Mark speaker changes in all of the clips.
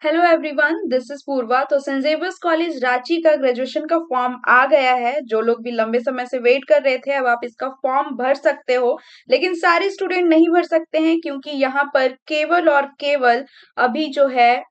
Speaker 1: Hello everyone, this is पूर्वा। तो Saint Xavier's college Ranchi का graduation का फॉर्म आ गया है। जो लोग भी लंबे समय से वेट कर रहे थे, अब आप इसका फॉर्म भर सकते हो। लेकिन सारे स्टूडेंट नहीं भर सकते हैं, क्योंकि यहाँ पर केवल और केवल अभी जो है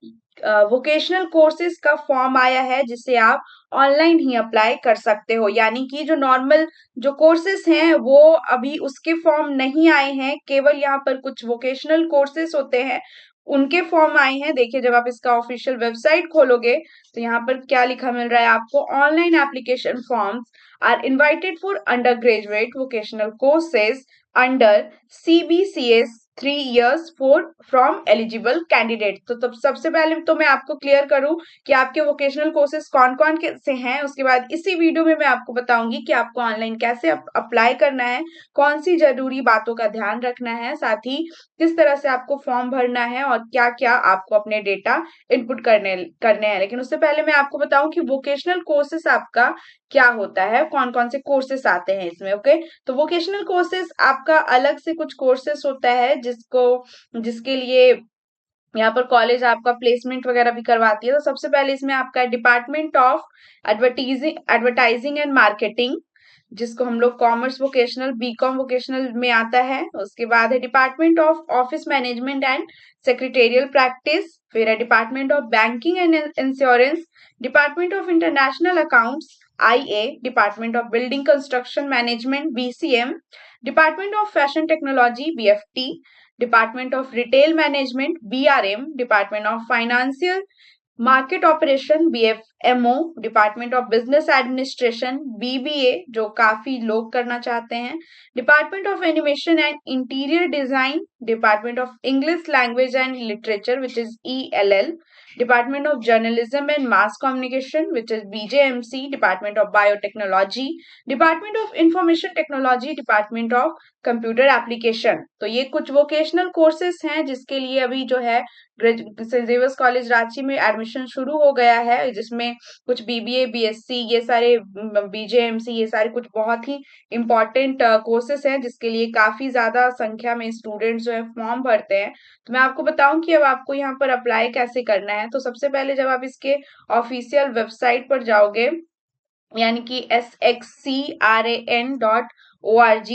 Speaker 1: वोकेशनल कोर्सेज का फॉर्म आया है, जिसे आप ऑनलाइन ही अप्लाई कर सकते हो। यानी कि जो नॉर्मल जो कोर्सेज हैं वो अभी उसके फॉर्म नहीं आए हैं। केवल यहाँ पर कुछ वोकेशनल कोर्सेज होते हैं, उनके फॉर्म आए हैं। देखिए, जब आप इसका ऑफिशियल वेबसाइट खोलोगे तो यहाँ पर क्या लिखा मिल रहा है आपको। Online application forms are invited for undergraduate vocational courses under CBCS 3 years for from eligible candidate. तो तब सबसे पहले तो मैं आपको क्लियर करूं कि आपके वोकेशनल कोर्सेज कौन कौन से हैं। उसके बाद इसी वीडियो में मैं आपको बताऊंगी कि आपको ऑनलाइन कैसे अप्लाई करना है, कौन सी जरूरी बातों का ध्यान रखना है, साथ ही किस तरह से आपको फॉर्म भरना है और क्या क्या आपको अपने डेटा इनपुट करने करने हैं। लेकिन उससे पहले मैं आपको बताऊं कि वोकेशनल कोर्सेस आपका क्या होता है, कौन कौन से कोर्सेस आते हैं इसमें। ओके, तो वोकेशनल कोर्सेस आपका अलग से कुछ कोर्सेस होता है जिसके लिए यहाँ पर कॉलेज आपका प्लेसमेंट वगैरह भी करवाती है। तो सबसे पहले इसमें आपका department of advertising and marketing, जिसको हम लोग कॉमर्स वोकेशनल, बीकॉम वोकेशनल में आता है। उसके बाद है department of office management and secretarial practice. फिर है department of banking and insurance, department of international accounts IA, department of building construction management BCM, department of fashion technology BFT, department of retail management BRM, department of financial market operation BFMO, department of business administration BBA, जो काफी लोग करना चाहते हैं, department of animation and interior design, department of English language and literature which is ELL, department of journalism and mass communication which is BJMC, department of biotechnology, department of information technology, department of computer application. तो ये कुछ vocational courses हैं जिसके लिए अभी जो है Saint Xavier's college Ranchi में एडमिशन शुरू हो गया है, जिसमें कुछ BBA BSc ये सारे BJMC ये सारे कुछ बहुत ही इम्पोर्टेंट कोर्सेस हैं, जिसके लिए काफी ज्यादा संख्या में स्टूडेंट्स जो है फॉर्म भरते हैं। तो मैं आपको बताऊं कि अब आपको यहाँ पर अप्लाई कैसे करना है। तो सबसे पहले जब आप इसके ऑफिशियल वेबसाइट पर जाओगे, यानी कि SXCRAN.org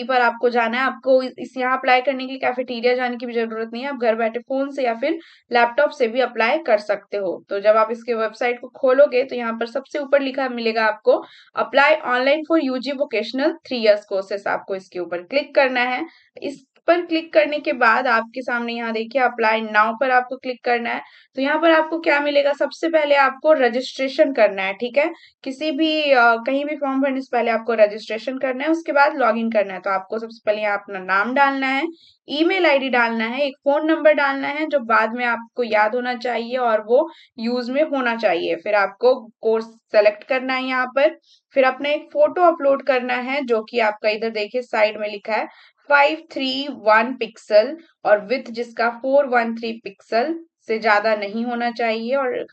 Speaker 1: पर आपको जाना है। आपको इस यहाँ अप्लाई करने के लिए कैफेटेरिया जाने की भी जरूरत नहीं है, आप घर बैठे फोन से या फिर लैपटॉप से भी अप्लाई कर सकते हो। तो जब आप इसके वेबसाइट को खोलोगे तो यहाँ पर सबसे ऊपर लिखा मिलेगा आपको apply online for UG vocational 3 years courses. आपको इसके ऊपर क्लिक करना है। इस पर क्लिक करने के बाद आपके सामने यहाँ देखिए अप्लाई नाउ पर आपको क्लिक करना है। तो यहाँ पर आपको क्या मिलेगा, सबसे पहले आपको रजिस्ट्रेशन करना है। ठीक है, किसी भी कहीं भी फॉर्म भरने से पहले आपको रजिस्ट्रेशन करना है, उसके बाद लॉगिन करना है। तो आपको सबसे पहले यहाँ अपना नाम डालना है, ईमेल आईडी डालना है, एक फोन नंबर डालना है जो बाद में आपको याद होना चाहिए और वो यूज में होना चाहिए। फिर आपको कोर्स सेलेक्ट करना है यहाँ पर। फिर अपना एक फोटो अपलोड करना है, जो कि आपका इधर देखिए साइड में लिखा है 531 पिक्सल, और विथ जिसका 413 पिक्सल से ज्यादा नहीं होना चाहिए, और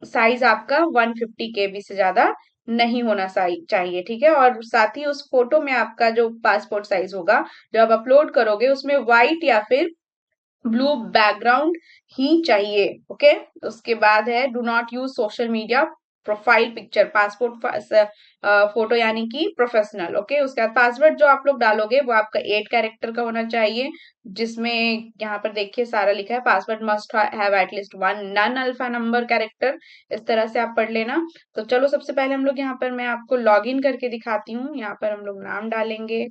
Speaker 1: साइज आपका 150 KB से ज्यादा नहीं होना चाहिए। ठीक है, और साथ ही उस फोटो में आपका जो पासपोर्ट साइज होगा जो आप अपलोड करोगे, उसमें व्हाइट या फिर ब्लू बैकग्राउंड ही चाहिए। ओके, उसके बाद है do not use social media profile picture passport photo, यानी कि प्रोफेशनल। ओके, उसके बाद पासवर्ड जो आप लोग डालोगे वो आपका 8 कैरेक्टर का होना चाहिए, जिसमें यहाँ पर देखिए सारा लिखा है password must have at least one non alpha number character. इस तरह से आप पढ़ लेना। तो चलो सबसे पहले हम लोग यहाँ पर मैं आपको लॉग इन करके दिखाती हूँ। यहाँ पर हम लोग नाम डालेंगे।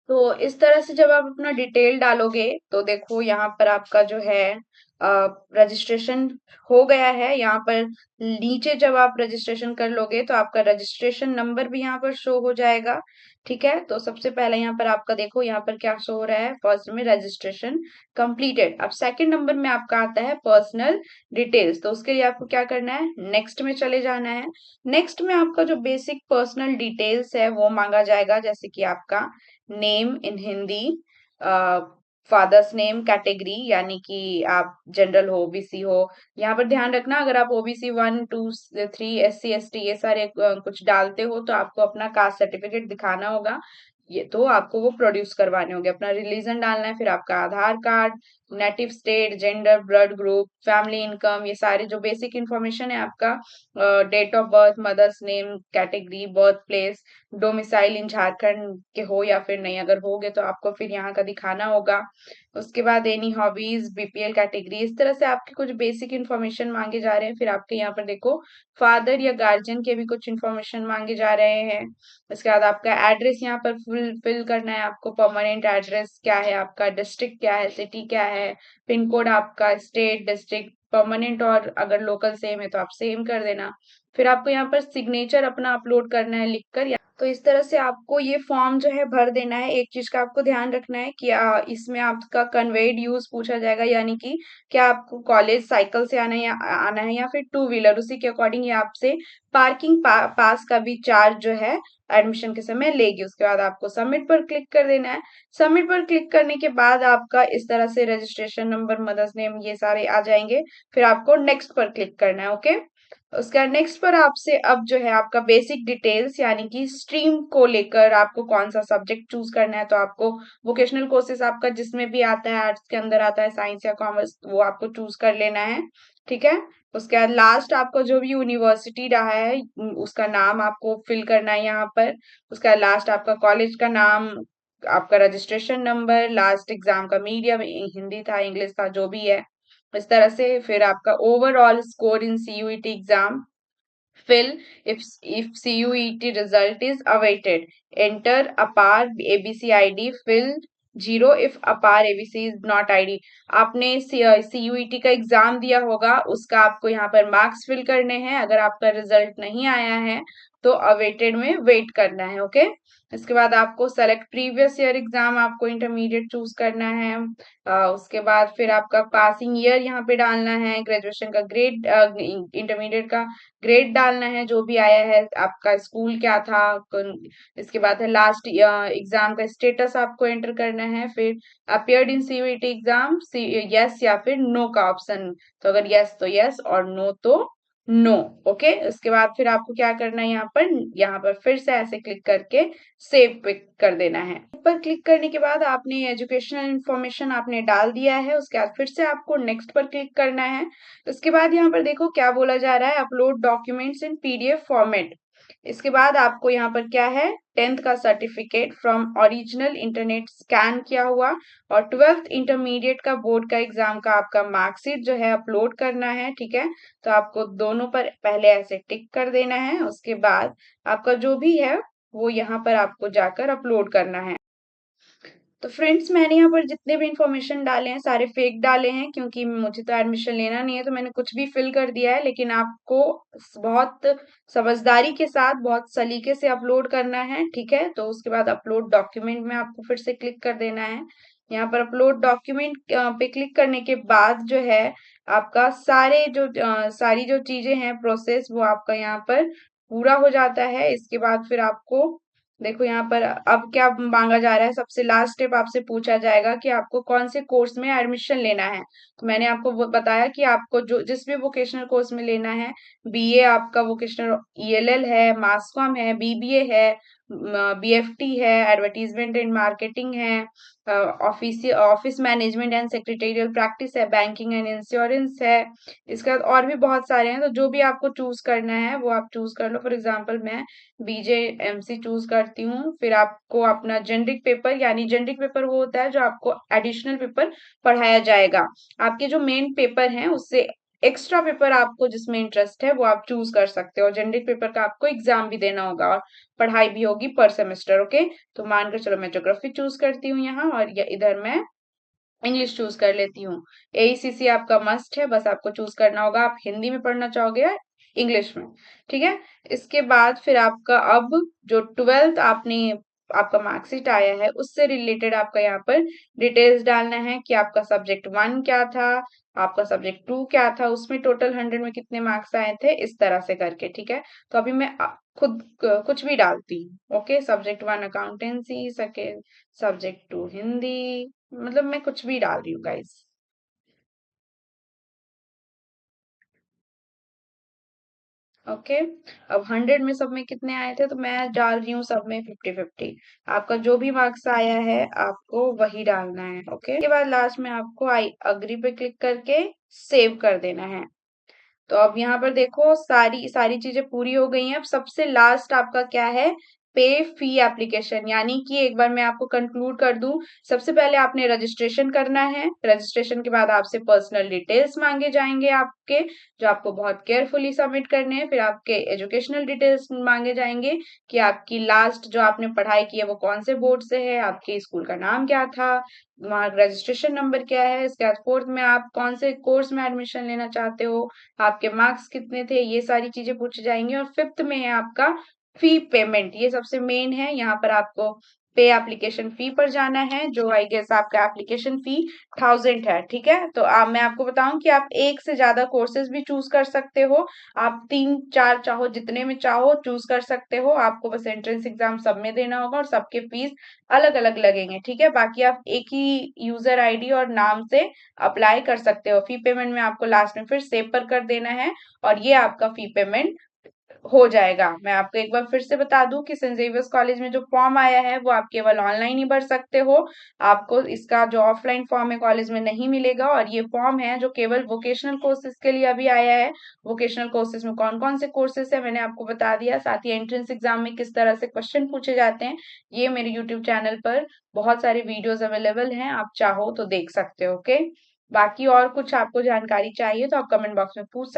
Speaker 1: तो इस तरह से जब आप अपना डिटेल डालोगे तो देखो यहाँ पर आपका जो है रजिस्ट्रेशन हो गया है। यहाँ पर नीचे जब आप रजिस्ट्रेशन कर लोगे तो आपका रजिस्ट्रेशन नंबर भी यहाँ पर शो हो जाएगा। ठीक है, तो सबसे पहले यहाँ पर आपका देखो यहाँ पर क्या शो हो रहा है, फर्स्ट में रजिस्ट्रेशन कंप्लीटेड। अब सेकंड नंबर में आपका आता है पर्सनल डिटेल्स। तो उसके लिए आपको क्या करना है, नेक्स्ट में चले जाना है। नेक्स्ट में आपका जो बेसिक पर्सनल डिटेल्स है वो मांगा जाएगा, जैसे कि आपका name in Hindi, father's name category, यानी कि आप जनरल हो OBC हो। यहाँ पर ध्यान रखना, अगर आप OBC 1 2 3 SC ST ये सारे कुछ डालते हो तो आपको अपना कास्ट सर्टिफिकेट दिखाना होगा। ये तो आपको वो प्रोड्यूस करवाने होंगे। अपना रिलीजन डालना है, फिर आपका Aadhaar card, native state, gender, blood group, family income, ये सारे जो बेसिक इंफॉर्मेशन है आपका, date of birth, mother's name, category, birth place, domicile in Jharkhand के हो या फिर नहीं, अगर होगे तो आपको फिर यहाँ का दिखाना होगा। उसके बाद एनी हॉबीज, बीपीएल कैटेगरी, इस तरह से आपके कुछ बेसिक इन्फॉर्मेशन मांगे जा रहे हैं। फिर आपके यहाँ पर देखो फादर या गार्जियन के भी कुछ इन्फॉर्मेशन मांगे जा रहे हैं। उसके बाद आपका एड्रेस यहाँ पर फुल फिल करना है आपको, परमानेंट एड्रेस क्या है आपका, डिस्ट्रिक्ट क्या है, सिटी क्या है, पिन कोड आपका, स्टेट, डिस्ट्रिक्ट, परमानेंट और अगर लोकल सेम है तो आप सेम कर देना। फिर आपको यहाँ पर सिग्नेचर अपना अपलोड करना है लिखकर। तो इस तरह से आपको ये फॉर्म जो है भर देना है। एक चीज का आपको ध्यान रखना है कि इसमें आपका कन्वेड यूज पूछा जाएगा, यानी कि क्या आपको कॉलेज साइकिल से आना है या फिर टू व्हीलर, उसी के अकॉर्डिंग ये आपसे पार्किंग पास का भी चार्ज जो है एडमिशन के समय लेगी। उसके बाद आपको सबमिट पर क्लिक कर देना है। सबमिट पर क्लिक करने के बाद आपका इस तरह से रजिस्ट्रेशन नंबर, मदर्स नेम, ये सारे आ जाएंगे। फिर आपको नेक्स्ट पर क्लिक करना है। ओके, उसके बाद नेक्स्ट पर आपसे अब जो है आपका बेसिक डिटेल्स, यानी कि स्ट्रीम को लेकर आपको कौन सा सब्जेक्ट चूज करना है। तो आपको वोकेशनल कोर्सेज आपका जिसमें भी आता है, आर्ट्स के अंदर आता है, साइंस या कॉमर्स, वो आपको चूज कर लेना है। ठीक है, उसके बाद लास्ट आपका जो भी यूनिवर्सिटी रहा है उसका नाम आपको फिल करना है यहाँ पर। उसके बाद लास्ट आपका कॉलेज का नाम, आपका रजिस्ट्रेशन नंबर, लास्ट एग्जाम का मीडियम, हिंदी था, इंग्लिश था, जो भी है, इस तरह से। फिर आपका overall score in CUET exam, fill if CUET result is awaited. Enter APAR ABC ID, fill 0 if APAR ABC is not ID. आपने CUET का एग्जाम दिया होगा, उसका आपको यहाँ पर मार्क्स फिल करने हैं। अगर आपका रिजल्ट नहीं आया है तो अवेटेड में वेट करना है। ओके, इसके बाद आपको सेलेक्ट प्रीवियस ईयर एग्जाम, आपको इंटरमीडिएट चूज करना है। उसके बाद फिर आपका पासिंग ईयर यहाँ पे डालना है, ग्रेजुएशन का ग्रेड, इंटरमीडिएट का ग्रेड डालना है जो भी आया है, आपका स्कूल क्या था। इसके बाद है लास्ट एग्जाम का स्टेटस आपको एंटर करना है। फिर appeared in CUET exam, yes या फिर नो का ऑप्शन, तो अगर यस तो यस और नो तो नो। ओके, उसके बाद फिर आपको क्या करना है, यहाँ पर फिर से ऐसे क्लिक करके सेव पे कर देना है। पर क्लिक करने के बाद आपने एजुकेशनल इंफॉर्मेशन आपने डाल दिया है। उसके बाद फिर से आपको नेक्स्ट पर क्लिक करना है। उसके बाद यहाँ पर देखो क्या बोला जा रहा है, upload documents in PDF format. इसके बाद आपको यहाँ पर क्या है, 10th का certificate from original internet scan किया हुआ और 12th इंटरमीडिएट का बोर्ड का एग्जाम का आपका मार्कशीट जो है अपलोड करना है। ठीक है, तो आपको दोनों पर पहले ऐसे टिक कर देना है। उसके बाद आपका जो भी है वो यहाँ पर आपको जाकर अपलोड करना है। तो फ्रेंड्स, मैंने यहाँ पर जितने भी इंफॉर्मेशन डाले हैं सारे फेक डाले हैं, क्योंकि मुझे तो एडमिशन लेना नहीं है, तो मैंने कुछ भी फिल कर दिया है। लेकिन आपको बहुत समझदारी के साथ, बहुत सलीके से अपलोड करना है। ठीक है, तो उसके बाद अपलोड डॉक्यूमेंट में आपको फिर से क्लिक कर देना है। यहाँ पर अपलोड डॉक्यूमेंट पे क्लिक करने के बाद जो है आपका सारी जो चीजें हैं प्रोसेस, वो आपका यहाँ पर पूरा हो जाता है। इसके बाद फिर आपको देखो यहाँ पर अब क्या मांगा जा रहा है, सबसे लास्ट स्टेप आपसे पूछा जाएगा कि आपको कौन से कोर्स में एडमिशन लेना है। तो मैंने आपको बताया कि आपको जो जिस भी वोकेशनल कोर्स में लेना है, बीए आपका वोकेशनल ईएलएल है, मास कॉम है, बीबीए है, बीएफटी है, एडवर्टीजमेंट एंड मार्केटिंग है, office office management and secretarial practice है, बैंकिंग एंड इंश्योरेंस है। इसके बाद और भी बहुत सारे हैं, तो जो भी आपको चूज करना है वो आप चूज कर लो। फॉर एग्जाम्पल मैं बीजेएमसी चूज करती हूँ। फिर आपको अपना जेनरिक पेपर, यानी जेनरिक पेपर वो होता है जो आपको एडिशनल पेपर पढ़ाया जाएगा। आपके जो मेन पेपर हैं उससे एक्स्ट्रा पेपर आपको जिसमें इंटरेस्ट है वो आप चूज कर सकते हो। जेनरिक पेपर का आपको एग्जाम भी देना होगा और पढ़ाई भी होगी पर सेमेस्टर। ओके, तो मानकर चलो मैं ज्योग्राफी चूज करती हूँ यहाँ, और इधर मैं इंग्लिश चूज कर लेती हूँ। एईसीसी आपका मस्ट है, बस आपको चूज करना होगा आप हिंदी में पढ़ना चाहोगे या इंग्लिश में। ठीक है, इसके बाद फिर आपका अब जो 12th आपका मार्कशीट आया है उससे रिलेटेड आपका यहाँ पर डिटेल्स डालना है कि आपका सब्जेक्ट 1 क्या था, आपका सब्जेक्ट 2 क्या था, उसमें टोटल 100 में कितने मार्क्स आए थे, इस तरह से करके। ठीक है, तो अभी मैं खुद कुछ भी डालती हूँ। Okay, subject 1 accountancy, subject 2 Hindi, मतलब मैं कुछ भी डाल रही हूँ गाइस। ओके। अब 100 में सब में कितने आए थे, तो मैं डाल रही हूँ सब में 50-50। आपका जो भी मार्क्स आया है आपको वही डालना है। ओके, उसके बाद लास्ट में आपको आई अग्री पे क्लिक करके सेव कर देना है। तो अब यहाँ पर देखो सारी सारी चीजें पूरी हो गई हैं। अब सबसे लास्ट आपका क्या है, पे फी एप्लीकेशन। यानी कि एक बार मैं आपको कंक्लूड कर दूं, सबसे पहले आपने रजिस्ट्रेशन करना है। रजिस्ट्रेशन के बाद आपसे पर्सनल डिटेल्स मांगे जाएंगे आपके, जो आपको बहुत केयरफुली सबमिट करने हैं। फिर आपके एजुकेशनल डिटेल्स मांगे जाएंगे कि आपकी लास्ट जो आपने पढ़ाई की है वो कौन से बोर्ड से है, आपके स्कूल का नाम क्या था, वहाँ रजिस्ट्रेशन नंबर क्या है, इसके बाद फोर्थ में आप कौन से कोर्स में एडमिशन लेना चाहते हो, आपके मार्क्स कितने थे, ये सारी चीजें पूछी जाएंगी। और फिफ्थ में है आपका फी पेमेंट, ये सबसे मेन है। यहाँ पर आपको पे एप्लीकेशन फी पर जाना है, जो आई गेस आपका एप्लीकेशन फी 1000 है। ठीक है, तो मैं आपको बताऊं कि आप एक से ज्यादा कोर्सेज भी चूज कर सकते हो। आप 3-4 चाहो, जितने में चाहो चूज कर सकते हो। आपको बस एंट्रेंस एग्जाम सब में देना होगा और सबके फीस अलग अलग लगेंगे। ठीक है, बाकी आप एक ही यूजर आईडी और नाम से अप्लाई कर सकते हो। फी पेमेंट में आपको लास्ट में फिर सेव पर कर देना है और ये आपका फी पेमेंट हो जाएगा। मैं आपको एक बार फिर से बता दूं कि सेंट जेवियर्स कॉलेज में जो फॉर्म आया है वो आप केवल ऑनलाइन ही भर सकते हो। आपको इसका जो ऑफलाइन फॉर्म है कॉलेज में नहीं मिलेगा। और ये फॉर्म है जो केवल वोकेशनल कोर्सेज के लिए अभी आया है। वोकेशनल कोर्सेज में कौन कौन से कोर्सेज है मैंने आपको बता दिया, साथ ही एंट्रेंस एग्जाम में किस तरह से क्वेश्चन पूछे जाते हैं, ये मेरे यूट्यूब चैनल पर बहुत सारे वीडियोस अवेलेबल हैं, आप चाहो तो देख सकते हो। ओके, बाकी और कुछ आपको जानकारी चाहिए तो आप कमेंट बॉक्स में पूछ